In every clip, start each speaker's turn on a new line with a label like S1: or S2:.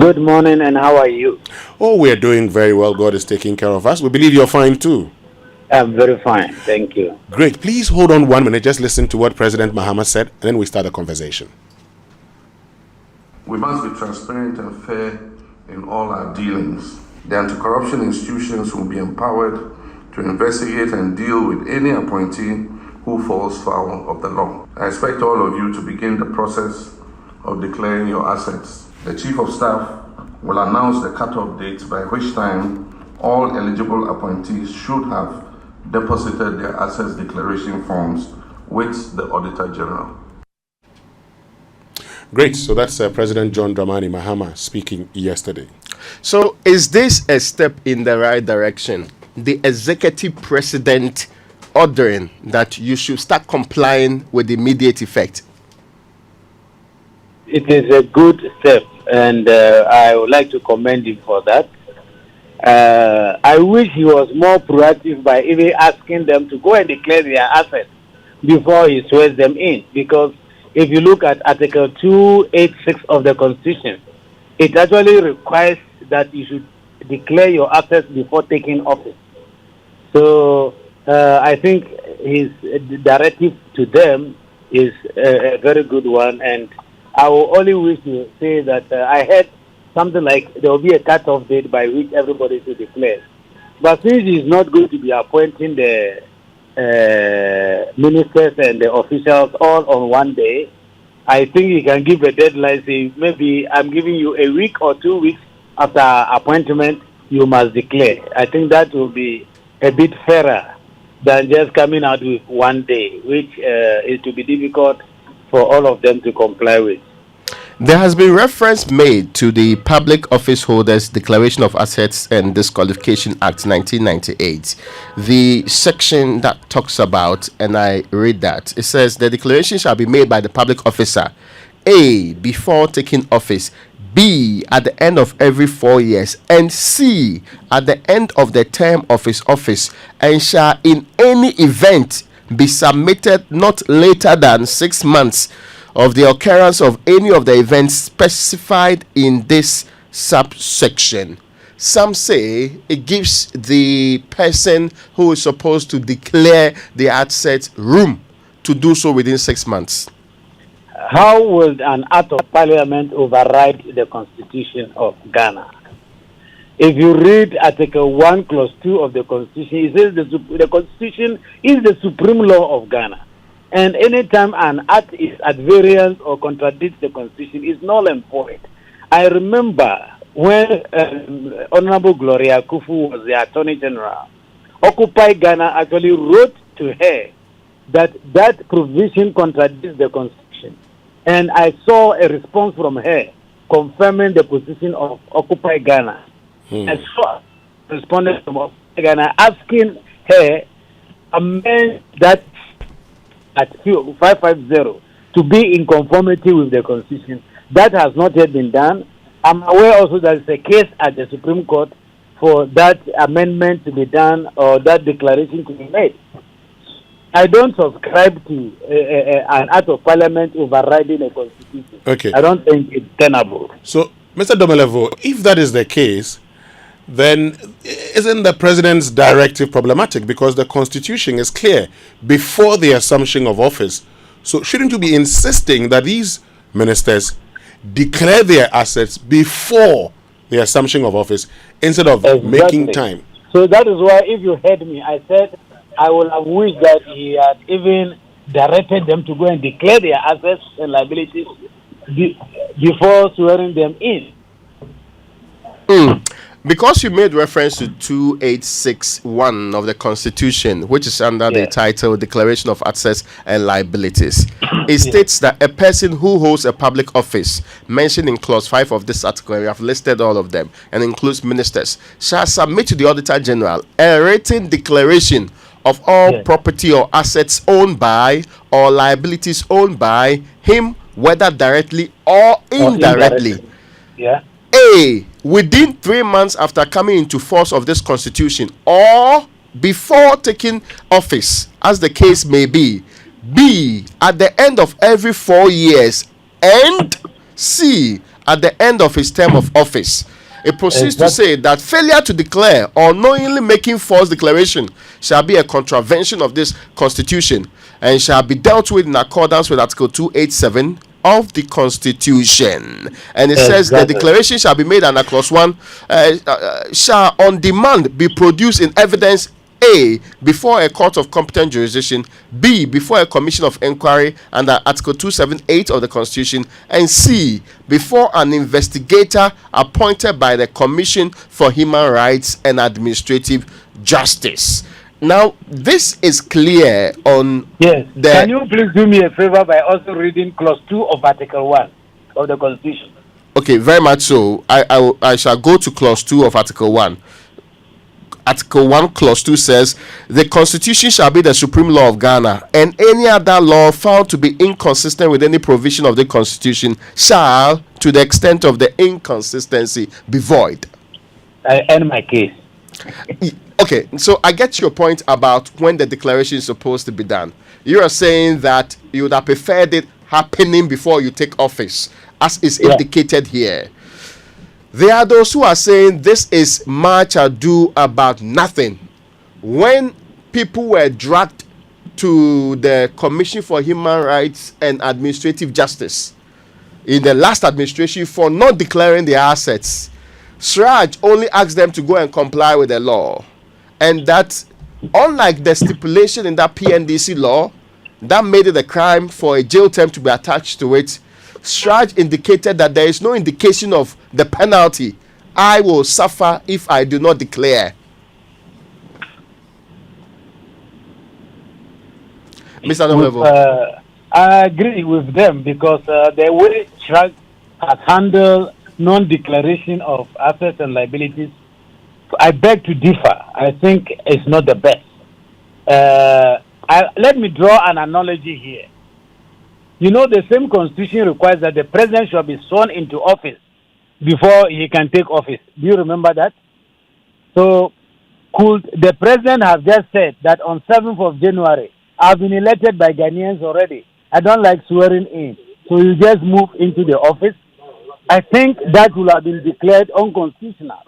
S1: Good morning, and how are you?
S2: Oh, we're doing very well. God is taking care of us. We believe you're fine too.
S1: I'm very fine, thank you.
S2: Great. Please hold on 1 minute. Just listen to what President Mahama said, and then we start the conversation.
S3: We must be transparent and fair in all our dealings. The anti-corruption institutions will be empowered to investigate and deal with any appointee who falls foul of the law. I expect all of you to begin the process of declaring your assets. The Chief of Staff will announce the cutoff date by which time all eligible appointees should have deposited their assets declaration forms with the Auditor General.
S2: Great. So that's President John Dramani Mahama speaking yesterday.
S4: So is this a step in the right direction? The executive president ordering that you should start complying with immediate effect?
S1: It is a good step, and I would like to commend him for that. I wish he was more proactive by even asking them to go and declare their assets before he swears them in, because if you look at Article 286 of the Constitution, it actually requires that you should declare your assets before taking office. So I think his directive to them is a very good one, and I will only wish to say that I heard something like there will be a cut-off date by which everybody should declare. But since he's not going to be appointing the ministers and the officials all on one day, I think he can give a deadline, say maybe I'm giving you a week or 2 weeks after appointment, you must declare. I think that will be a bit fairer than just coming out with 1 day, which it will be difficult for all of them to comply with.
S4: There has been reference made to the Public Office Holders Declaration of Assets and Disqualification Act 1998. The section that talks about, and I read that, it says the declaration shall be made by the public officer, A, before taking office, B, at the end of every 4 years, and C, at the end of the term of his office, and shall in any event be submitted not later than 6 months of the occurrence of any of the events specified in this subsection. Some say it gives the person who is supposed to declare the assets room to do so within 6 months.
S1: How would an act of parliament override the Constitution of Ghana? If you read Article 1, Clause 2 of the Constitution, it says the Constitution is the supreme law of Ghana. And anytime an act is at variance or contradicts the Constitution, it's null and void. I remember when Honorable Gloria Kufu was the Attorney General, Occupy Ghana actually wrote to her that provision contradicts the Constitution. And I saw a response from her confirming the position of Occupy Ghana. I saw a response from Occupy Ghana asking her to amend that at 550 to be in conformity with the Constitution. That has not yet been done. I'm aware also that it's a case at the Supreme Court for that amendment to be done or that declaration to be made. I don't subscribe to an act of parliament overriding a constitution.
S2: Okay.
S1: I don't think it's tenable.
S2: So, Mr. Domelevo, if that is the case, then isn't the president's directive problematic? Because the Constitution is clear before the assumption of office. So shouldn't you be insisting that these ministers declare their assets before the assumption of office instead of making time?
S1: So that is why, if you heard me, I said I would have wished that he had even directed them to go and declare their assets and liabilities before swearing them in.
S4: Because you made reference to 2861 of the Constitution, which is under the title Declaration of Assets and Liabilities, it states that a person who holds a public office, mentioned in Clause 5 of this article, we have listed all of them, and includes ministers, shall submit to the Auditor General a written declaration of all property or assets owned by or liabilities owned by him, whether directly or indirectly. A, within 3 months after coming into force of this Constitution, or before taking office, as the case may be. B, at the end of every 4 years. And C, at the end of his term of office. It proceeds to say that failure to declare or knowingly making false declaration shall be a contravention of this constitution and shall be dealt with in accordance with Article 287 of the Constitution. And it says the declaration shall be made under Clause 1 shall on demand be produced in evidence A, before a court of competent jurisdiction, B, before a commission of inquiry under Article 278 of the Constitution, and C, before an investigator appointed by the Commission for Human Rights and Administrative Justice. Now, this is clear on...
S1: Yes. Can you please do me a favor by also reading Clause 2 of Article 1 of the Constitution?
S4: Okay, very much so. I shall go to Clause 2 of Article 1. Article 1, Clause 2 says, the Constitution shall be the supreme law of Ghana, and any other law found to be inconsistent with any provision of the Constitution shall, to the extent of the inconsistency, be void.
S1: I end my case.
S4: Okay, so I get your point about when the declaration is supposed to be done. You are saying that you would have preferred it happening before you take office, as is indicated here. There are those who are saying this is much ado about nothing. When people were dragged to the Commission for Human Rights and Administrative Justice in the last administration for not declaring their assets, Sraj only asked them to go and comply with the law. And that, unlike the stipulation in that PNDC law, that made it a crime for a jail term to be attached to it, Sraj indicated that there is no indication of the penalty I will suffer if I do not declare. Mr. Domelevo.
S1: I agree with them because the way Sraj has handled non-declaration of assets and liabilities, I beg to differ. I think it's not the best. Let me draw an analogy here. You know, the same constitution requires that the president shall be sworn into office before he can take office. Do you remember that? So, could the president have just said that on 7th of January, I've been elected by Ghanaians already. I don't like swearing in. So you just move into the office. I think that will have been declared unconstitutional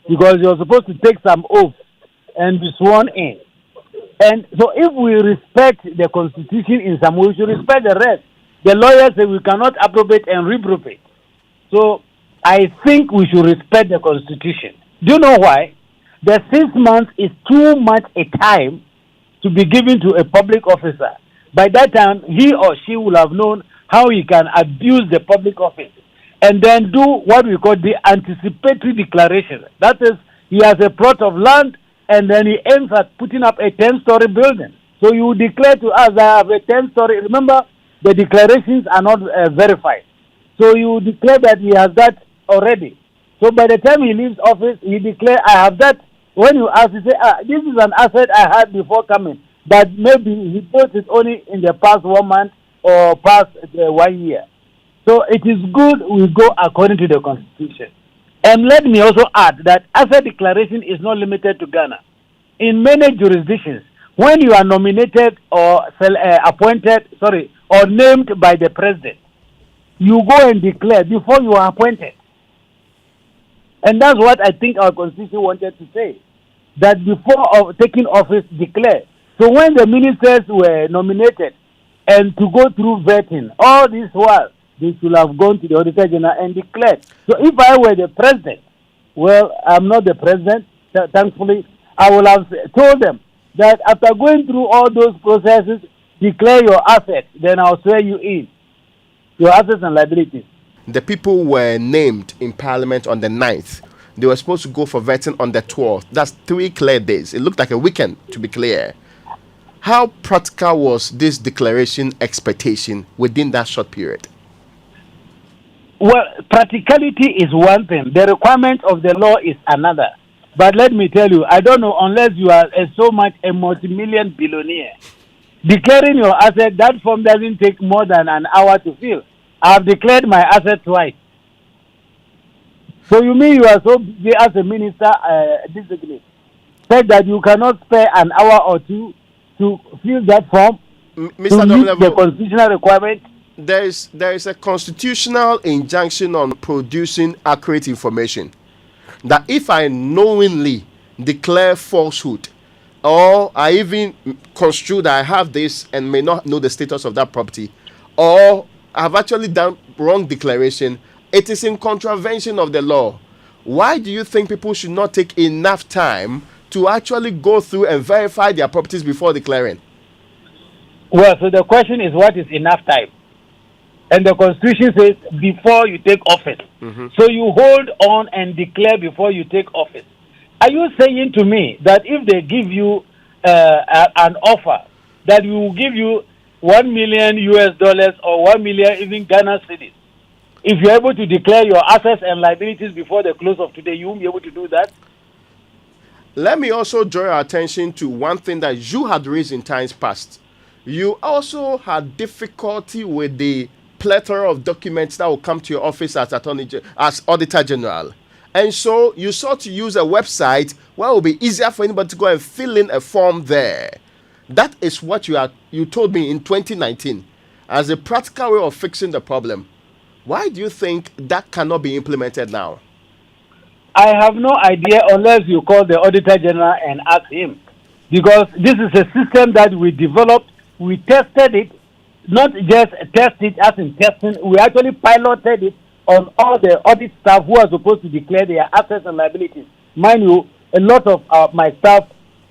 S1: because you're supposed to take some oath and be sworn in. And so if we respect the constitution in some way, we should respect the rest. The lawyers say we cannot appropriate and reprobate. So I think we should respect the constitution. Do you know why? The 6 months is too much a time to be given to a public officer. By that time, he or she will have known how he can abuse the public office and then do what we call the anticipatory declaration. That is, he has a plot of land and then he aims at putting up a 10-story building. So you declare to us that I have a 10-story. Remember, the declarations are not verified. So you declare that he has that already. So by the time he leaves office, he declares, I have that. When you ask, he say, this is an asset I had before coming. But maybe he bought it only in the past 1 month or past 1 year. So it is good we go according to the Constitution. And let me also add that asset declaration is not limited to Ghana. In many jurisdictions, when you are nominated or or named by the president, you go and declare before you are appointed. And that's what I think our Constitution wanted to say, that before taking office, declare. So when the ministers were nominated and to go through vetting, all this while, they should have gone to the Auditor General and declared. So if I were the president, well, I'm not the president, thankfully, I will have told them that after going through all those processes, declare your assets, then I'll swear you in. Your assets and liabilities.
S4: The people were named in Parliament on the 9th. They were supposed to go for vetting on the 12th. That's 3 clear days. It looked like a weekend, to be clear. How practical was this declaration expectation within that short period?
S1: Well, practicality is one thing. The requirement of the law is another. But let me tell you, I don't know, unless you are so much a multi-million billionaire, declaring your asset, that form doesn't take more than an hour to fill. I have declared my asset twice. So you mean you are so busy as a minister, discipline, said that you cannot spare an hour or two to fill that form
S4: Mr.
S1: to meet
S4: Domelevo,
S1: the constitutional requirement?
S4: there is a constitutional injunction on producing accurate information, that if I knowingly declare falsehood, or I even construe that I have this and may not know the status of that property, or I have actually done wrong declaration, it is in contravention of the law. Why do you think people should not take enough time to actually go through and verify their properties before declaring?
S1: Well, so the question is, what is enough time? And the Constitution says before you take office. So you hold on and declare before you take office. Are you saying to me that if they give you an offer that we will give you $1 million or 1 million even Ghana cedis, if you're able to declare your assets and liabilities before the close of today, you won't be able to do that?
S4: Let me also draw your attention to one thing that you had raised in times past. You also had difficulty with the plethora of documents that will come to your office as Auditor General. And so you sought to use a website where it will be easier for anybody to go and fill in a form there. That is what you told me in 2019 as a practical way of fixing the problem. Why do you think that cannot be implemented now?
S1: I have no idea unless you call the Auditor General and ask him. Because this is a system that we developed, we tested it, not just test it as in testing, we actually piloted it on all the audit staff who are supposed to declare their assets and liabilities. Mind you, a lot of my staff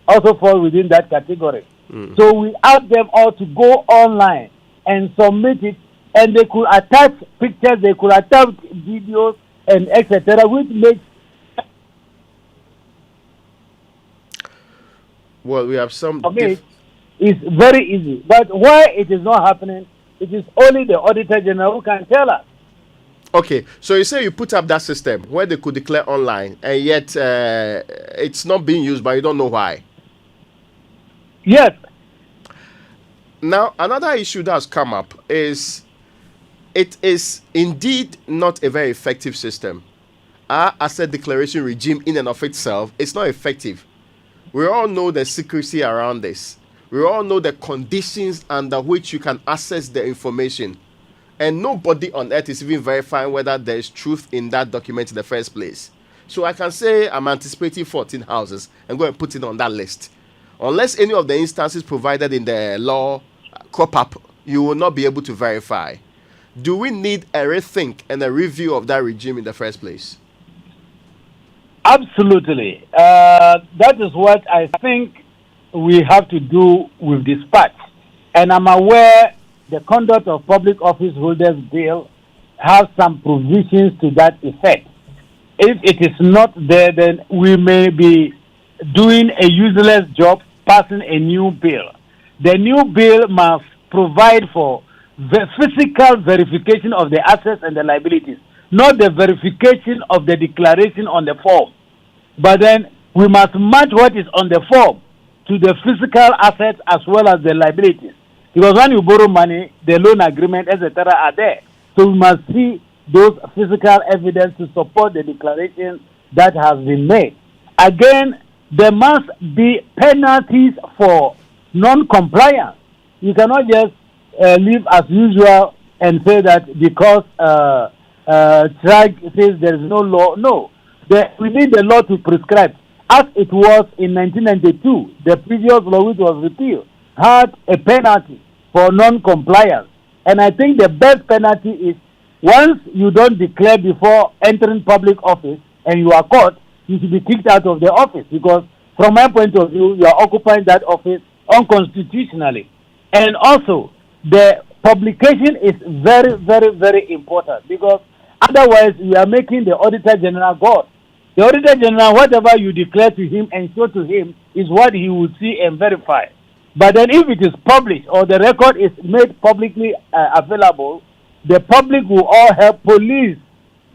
S1: also fall within that category. So we asked them all to go online and submit it, and they could attach pictures, they could attach videos, and etc., which makes...
S4: Well, we have some...
S1: It's very easy. But why it is not happening, it is only the Auditor General who can tell us.
S4: Okay, so you say you put up that system where they could declare online, and yet it's not being used, but you don't know why.
S1: Yes.
S4: Now, another issue that has come up is it is indeed not a very effective system. Our asset declaration regime in and of itself is not effective. We all know the secrecy around this. We all know the conditions under which you can access the information. And nobody on earth is even verifying whether there is truth in that document in the first place. So I can say I'm anticipating 14 houses and go and put it on that list. Unless any of the instances provided in the law crop up, you will not be able to verify. Do we need a rethink and a review of that regime in the first place?
S1: Absolutely. That is what I think we have to do with dispatch. And I'm aware the Conduct of Public Office Holders Bill has some provisions to that effect. If it is not there, then we may be doing a useless job passing a new bill. The new bill must provide for the physical verification of the assets and the liabilities, not the verification of the declaration on the form. But then we must match what is on the form to the physical assets as well as the liabilities. Because when you borrow money, the loan agreement, etc., are there. So we must see those physical evidence to support the declaration that has been made. Again, there must be penalties for non-compliance. You cannot just live as usual and say that because TRAG says there is no law. No, we need the law to prescribe. As it was in 1992, the previous law, which was repealed, had a penalty for non-compliance. And I think the best penalty is once you don't declare before entering public office and you are caught, you should be kicked out of the office, because from my point of view, you are occupying that office unconstitutionally. And also, the publication is very, very, very important, because otherwise we are making the Auditor General God. The Auditor General, whatever you declare to him and show to him is what he will see and verify. But then if it is published or the record is made publicly available, the public will all help police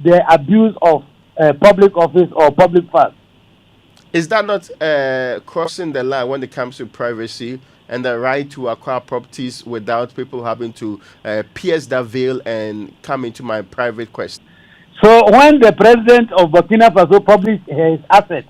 S1: the abuse of public office or public funds.
S4: Is that not crossing the line when it comes to privacy and the right to acquire properties without people having to pierce that veil and come into my private quest?
S1: So when the president of Burkina Faso published his assets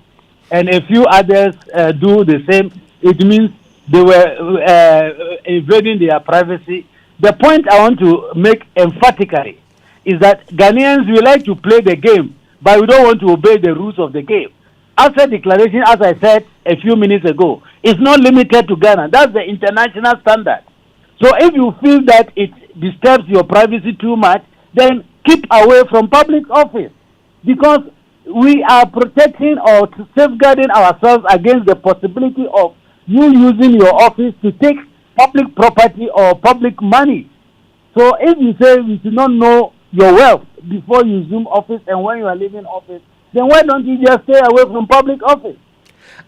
S1: and a few others do the same, it means they were invading their privacy. the point I want to make emphatically is that Ghanaians, we like to play the game, but we don't want to obey the rules of the game. Asset declaration, as I said a few minutes ago, is not limited to Ghana. That's the international standard. So if you feel that it disturbs your privacy too much, then keep away from public office, because we are protecting or safeguarding ourselves against the possibility of you using your office to take public property or public money. So if you say we should not know your wealth before you assume office and when you are leaving office, then why don't you just stay away from public office?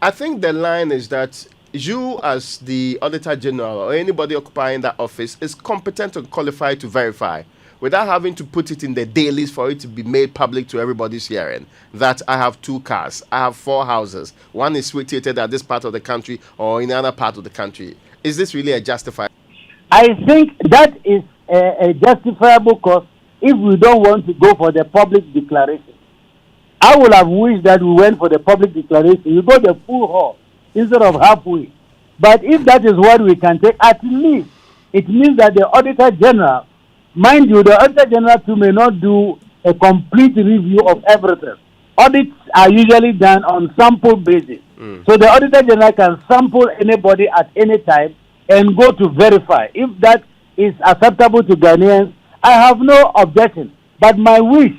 S4: I think the line is that you, as the Auditor General or anybody occupying that office, is competent and qualified to verify without having to put it in the dailies for it to be made public to everybody's hearing that I have 2 cars, I have 4 houses, one is situated at this part of the country or in another part of the country. Is this really a justified?
S1: I think that is a justifiable cost if we don't want to go for the public declaration. I would have wished that we went for the public declaration. You go the full haul instead of halfway. But if that is what we can take, at least it means that the Auditor General, mind you, the Auditor General too may not do a complete review of everything. Audits are usually done on sample basis. So the Auditor General can sample anybody at any time and go to verify. If that is acceptable to Ghanaians, I have no objection. But my wish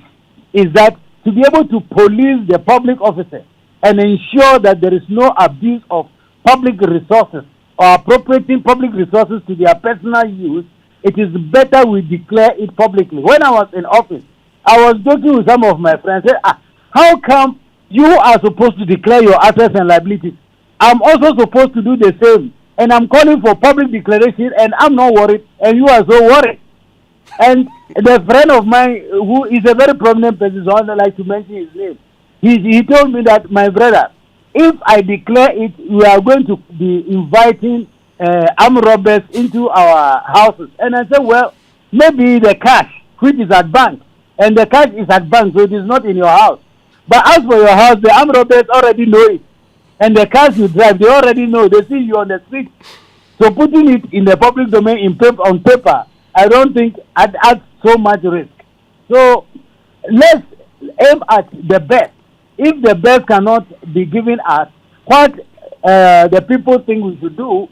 S1: is that to be able to police the public officers and ensure that there is no abuse of public resources or appropriating public resources to their personal use, it is better we declare it publicly. When I was in office, I was joking with some of my friends, say, how come you are supposed to declare your assets and liabilities? I'm also supposed to do the same. And I'm calling for public declaration and I'm not worried and you are so worried. And the friend of mine who is a very prominent person, so I don't like to mention his name, he told me that, my brother, if I declare it, we are going to be inviting armed robbers into our houses. And I said, well, maybe the cash, which is at bank, and the cash is at bank, so it is not in your house. But as for your house, the armed robbers already know it. And the cars you drive, they already know. They see you on the street. So putting it in the public domain on paper, I don't think adds so much risk. So let's aim at the best. If the best cannot be given us what the people think we should do,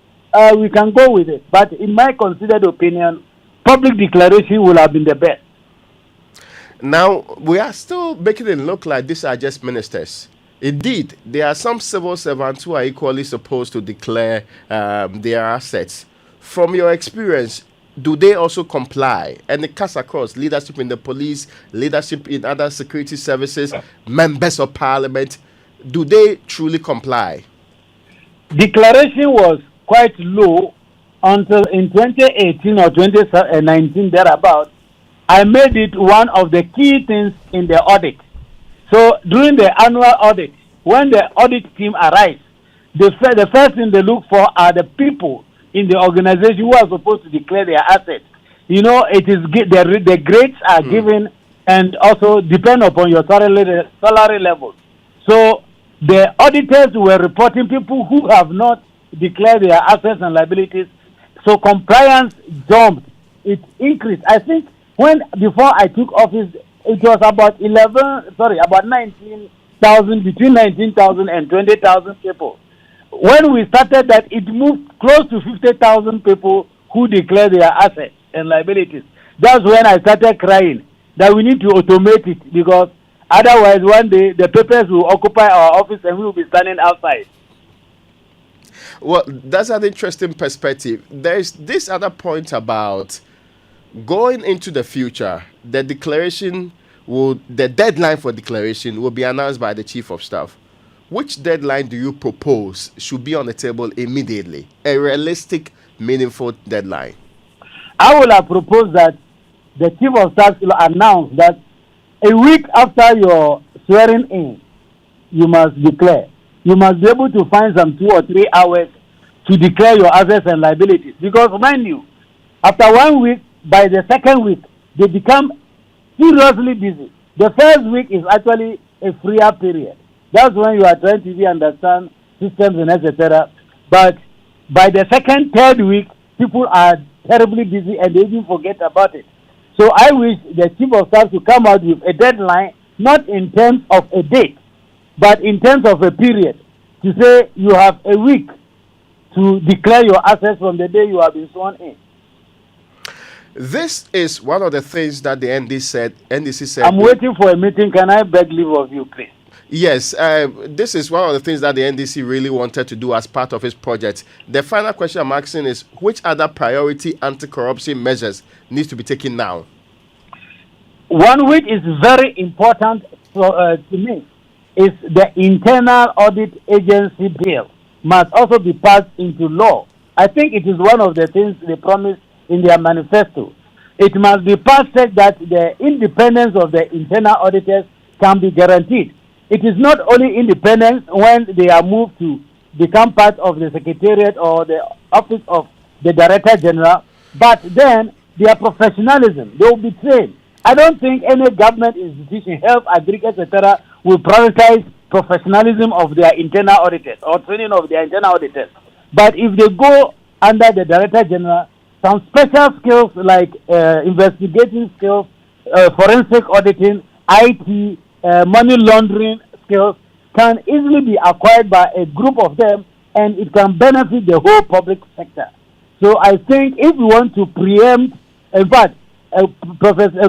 S1: we can go with it. But in my considered opinion, public declaration will have been the best.
S4: Now, we are still making it look like these are just ministers. Indeed, there are some civil servants who are equally supposed to declare their assets. From your experience, do they also comply? And it cuts across leadership in the police, leadership in other security services, members of parliament. Do they truly comply? Declaration
S1: was quite low until in 2018 or 2019 thereabout. I made it one of the key things in the audit. So during the annual audit, when the audit team arrives, the first thing they look for are the people in the organization who are supposed to declare their assets. You know, it is the grades are given and also depend upon your salary level. So the auditors were reporting people who have not declared their assets and liabilities. So compliance jumped. It increased. I think before I took office, it was about 19,000, between 19,000 and 20,000 people. When we started that, it moved close to 50,000 people who declare their assets and liabilities. That's when I started crying that we need to automate it, because otherwise one day the papers will occupy our office and we will be standing outside.
S4: Well, that's an interesting perspective. There's this other point about going into the future. The deadline for declaration will be announced by the Chief of Staff. Which deadline do you propose should be on the table immediately? A realistic, meaningful deadline.
S1: I will have proposed that the Chief of Staff will announce that a week after your swearing in, you must declare. You must be able to find some 2 or 3 hours to declare your assets and liabilities. Because mind you, after 1 week, by the second week, they become seriously busy. The first week is actually a freer period. That's when you are trying to really understand systems and etc. But by the second, third week, people are terribly busy and they even forget about it. So I wish the chief of staff to come out with a deadline, not in terms of a date, but in terms of a period, to say you have a week to declare your assets from the day you have been sworn in.
S4: This is one of the things that the NDC said.
S1: I'm waiting for a meeting. Can I beg leave of you, please?
S4: Yes, this is one of the things that the NDC really wanted to do as part of its project. The final question I'm asking is, which other priority anti-corruption measures needs to be taken now?
S1: One which is very important to me is the internal audit agency bill must also be passed into law. I think it is one of the things they promised in their manifesto. It must be passed such that the independence of the internal auditors can be guaranteed. It is not only independence when they are moved to become part of the secretariat or the office of the director general, but then their professionalism, they will be trained. I don't think any government institution, health, agri, etc., will prioritize professionalism of their internal auditors or training of their internal auditors. But if they go under the director general, some special skills like investigating skills, forensic auditing, IT, money laundering skills can easily be acquired by a group of them, and it can benefit the whole public sector. So I think if we want to preempt, in fact,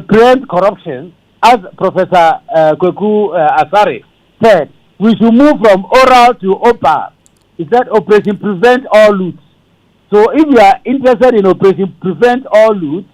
S1: preempt corruption, as Professor Kweku Asare said, we should move from oral to OPA. He said Operation Prevent All Loot. So if you are interested in Operation Prevent All Loot,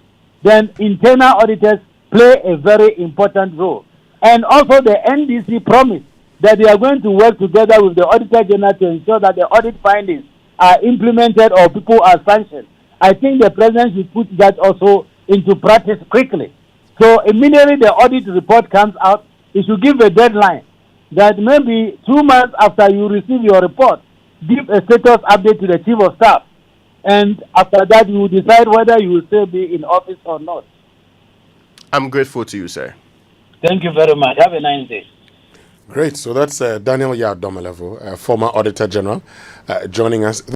S1: then internal auditors play a very important role. And also the NDC promised that they are going to work together with the Auditor General to ensure that the audit findings are implemented or people are sanctioned. I think the President should put that also into practice quickly. So immediately the audit report comes out, it should give a deadline that maybe 2 months after you receive your report, give a status update to the Chief of Staff. And after that, you will decide whether you will still be in office or not.
S4: I'm grateful to you, sir.
S1: Thank you very much. Have a nice day.
S2: Great. So that's Daniel Domelevo, former Auditor General, joining us.